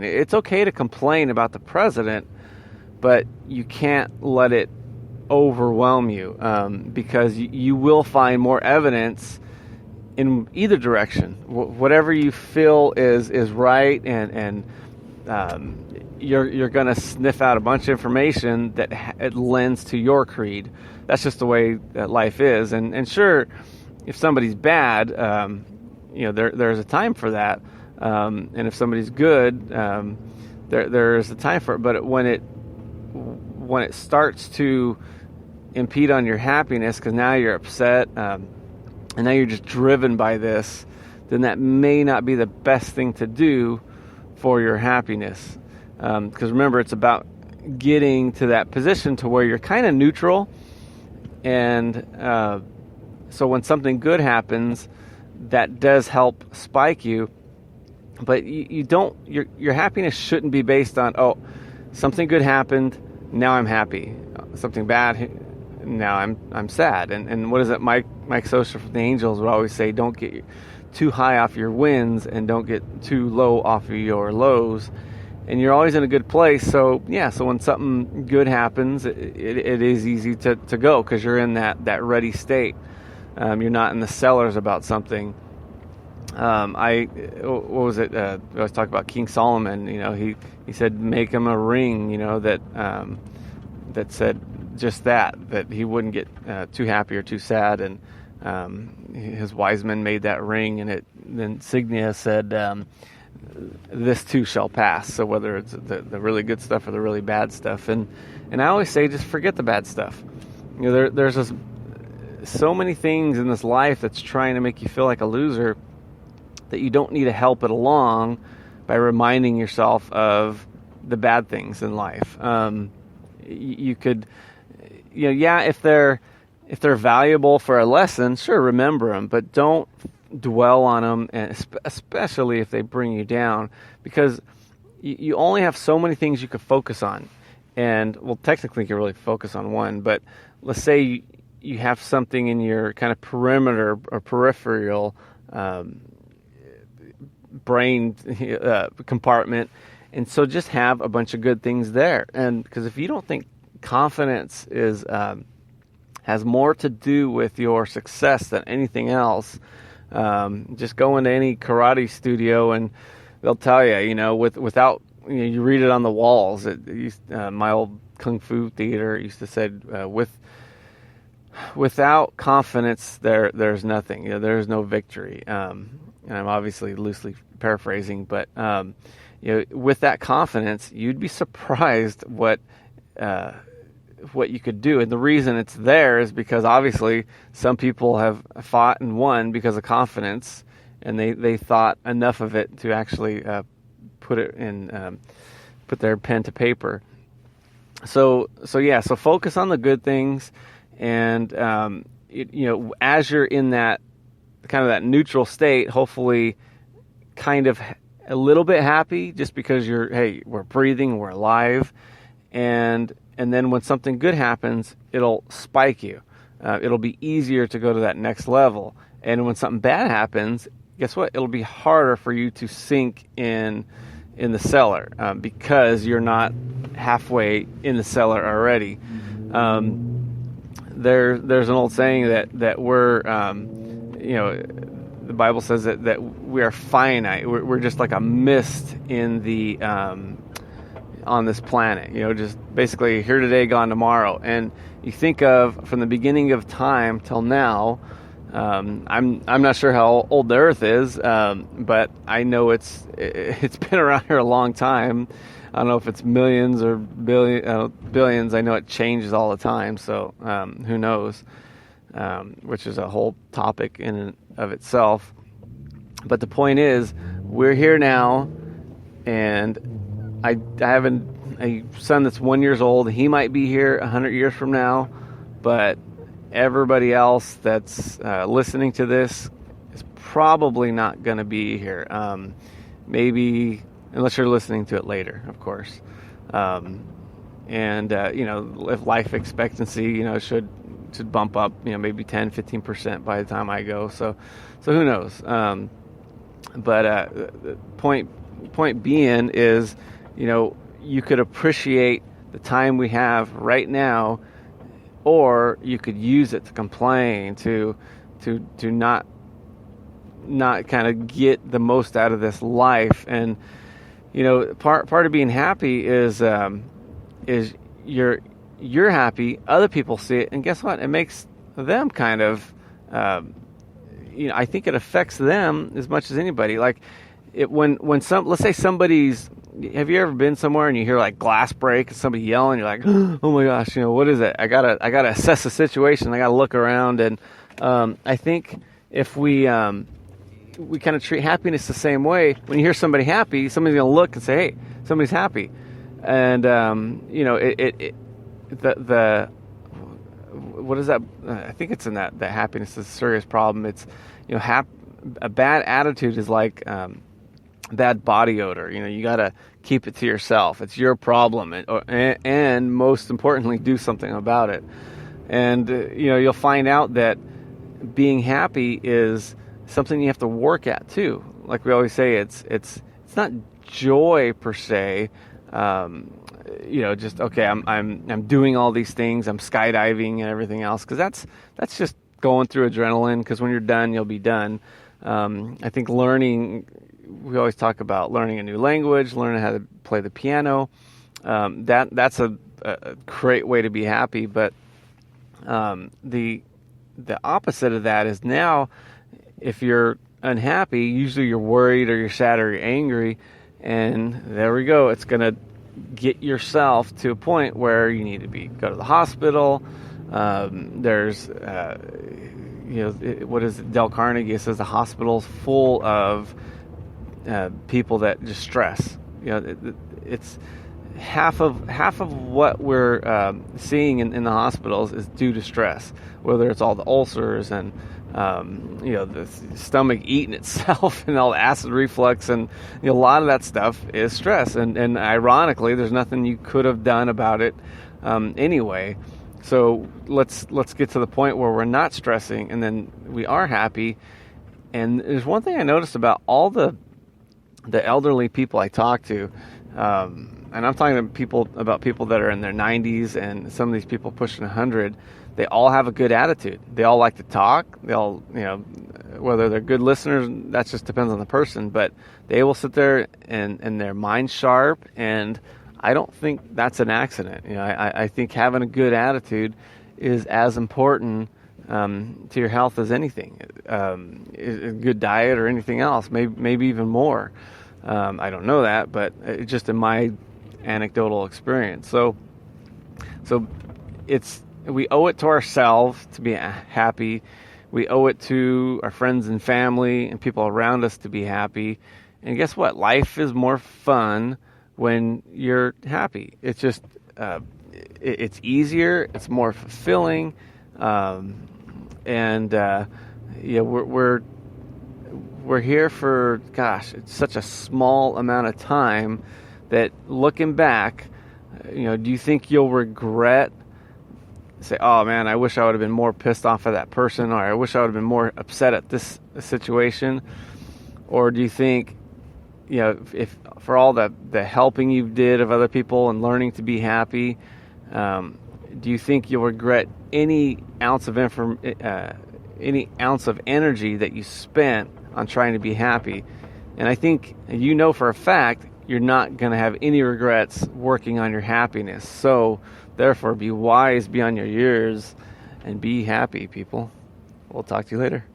It's okay to complain about the president, but you can't let it overwhelm you, because you will find more evidence in either direction. Whatever you feel is right, and you're going to sniff out a bunch of information that it lends to your creed. That's just the way that life is. And sure, if somebody's bad, there's a time for that. And if somebody's good, there's a time for it. But when it starts to impede on your happiness, because now you're upset, and now you're just driven by this, then that may not be the best thing to do for your happiness. Because remember, it's about getting to that position to where you're kind of neutral. And so when something good happens, that does help spike you. But you don't. Your happiness shouldn't be based on, oh, something good happened, now I'm happy. Something bad, now I'm sad. And what is it? Mike Sosa from the Angels would always say, don't get too high off your wins and don't get too low off of your lows. And you're always in a good place. So when something good happens, it is easy to go, because you're in that ready state. You're not in the cellars about something. I was talking about King Solomon. He said, make him a ring, that said just that he wouldn't get too happy or too sad. And his wise men made that ring, and then Signia said, this too shall pass. So whether it's the really good stuff or the really bad stuff, and I always say, just forget the bad stuff. There's just so many things in this life that's trying to make you feel like a loser, that you don't need to help it along by reminding yourself of the bad things in life. You could, if they're valuable for a lesson, sure, remember them, but don't dwell on them, and especially if they bring you down, because you only have so many things you could focus on. And, well, technically you can really focus on one, but let's say you have something in your kind of perimeter or peripheral brain compartment, and so just have a bunch of good things there. And because if you don't think confidence has more to do with your success than anything else, just go into any karate studio and they'll tell you, without, you read it on the walls. My old kung fu theater used to say, without confidence, there's nothing. There's no victory. And I'm obviously loosely paraphrasing, but with that confidence, you'd be surprised what you could do. And the reason it's there is because obviously some people have fought and won because of confidence, and they thought enough of it to actually put their pen to paper. So focus on the good things, and as you're in that kind of that neutral state, hopefully kind of a little bit happy just because we're breathing, we're alive, and then when something good happens, it'll spike you. It'll be easier to go to that next level. And when something bad happens, guess what? It'll be harder for you to sink in the cellar, because you're not halfway in the cellar already. There's an old saying that we're, the Bible says that we are finite. We're just like a mist in the on this planet. Just basically here today, gone tomorrow. And you think of from the beginning of time till now. I'm not sure how old the Earth is, but I know it's been around here a long time. I don't know if it's millions or billions. I know it changes all the time, so who knows? Which is a whole topic in and of itself. But the point is, we're here now, and I have a son that's 1 year old. He might be here 100 years from now, but everybody else that's listening to this is probably not going to be here. Maybe, unless you're listening to it later, of course. If life expectancy, should bump up, maybe 10, 15% by the time I go. So who knows? But the point point being is, you could appreciate the time we have right now, or you could use it to complain, to not kind of get the most out of this life. And part of being happy is you're happy, other people see it, and guess what? It makes them kind of I think it affects them as much as anybody. Like when let's say somebody's, have you ever been somewhere and you hear like glass break and somebody yelling, you're like, oh my gosh, what is it? I gotta assess the situation. I gotta look around. And I think if we kind of treat happiness the same way, when you hear somebody happy, somebody's gonna look and say, hey, somebody's happy. And the what is that? I think it's in that happiness is a serious problem. It's a bad attitude is like bad body odor. You got to keep it to yourself. It's your problem, and most importantly, do something about it. And you'll find out that being happy is something you have to work at too. Like we always say, it's not joy per se. Just okay. I'm doing all these things. I'm skydiving and everything else, because that's just going through adrenaline. Because when you're done, you'll be done. I think learning. We always talk about learning a new language, learning how to play the piano. That's a great way to be happy. But the opposite of that is now, if you're unhappy, usually you're worried or you're sad or you're angry, and there we go. It's gonna get yourself to a point where you need to go to the hospital. There's what is it? Dale Carnegie says the hospital's full of people that just stress. It's half of what we're seeing in the hospitals is due to stress, whether it's all the ulcers and the stomach eating itself and all the acid reflux, and a lot of that stuff is stress. And ironically, there's nothing you could have done about it anyway. So let's get to the point where we're not stressing, and then we are happy. And there's one thing I noticed about all the elderly people I talk to, and I'm talking about people that are in their 90s, and some of these people pushing 100. They all have a good attitude. They all like to talk. They all, whether they're good listeners, that just depends on the person. But they will sit there and their mind's sharp. And I don't think that's an accident. I think having a good attitude is as important to your health as anything. A good diet or anything else, maybe even more. I don't know that, but it's just in my anecdotal experience. So we owe it to ourselves to be happy. We owe it to our friends and family and people around us to be happy. And guess what? Life is more fun when you're happy. It's just, it's easier. It's more fulfilling. We're here for, it's such a small amount of time that looking back, do you think you'll regret, say, oh man, I wish I would have been more pissed off at that person, or I wish I would have been more upset at this situation? Or do you think, if for all the helping you did of other people and learning to be happy, do you think you'll regret any ounce of energy that you spent on trying to be happy? And I think for a fact you're not going to have any regrets working on your happiness. So therefore, be wise beyond your years and be happy, people. We'll talk to you later.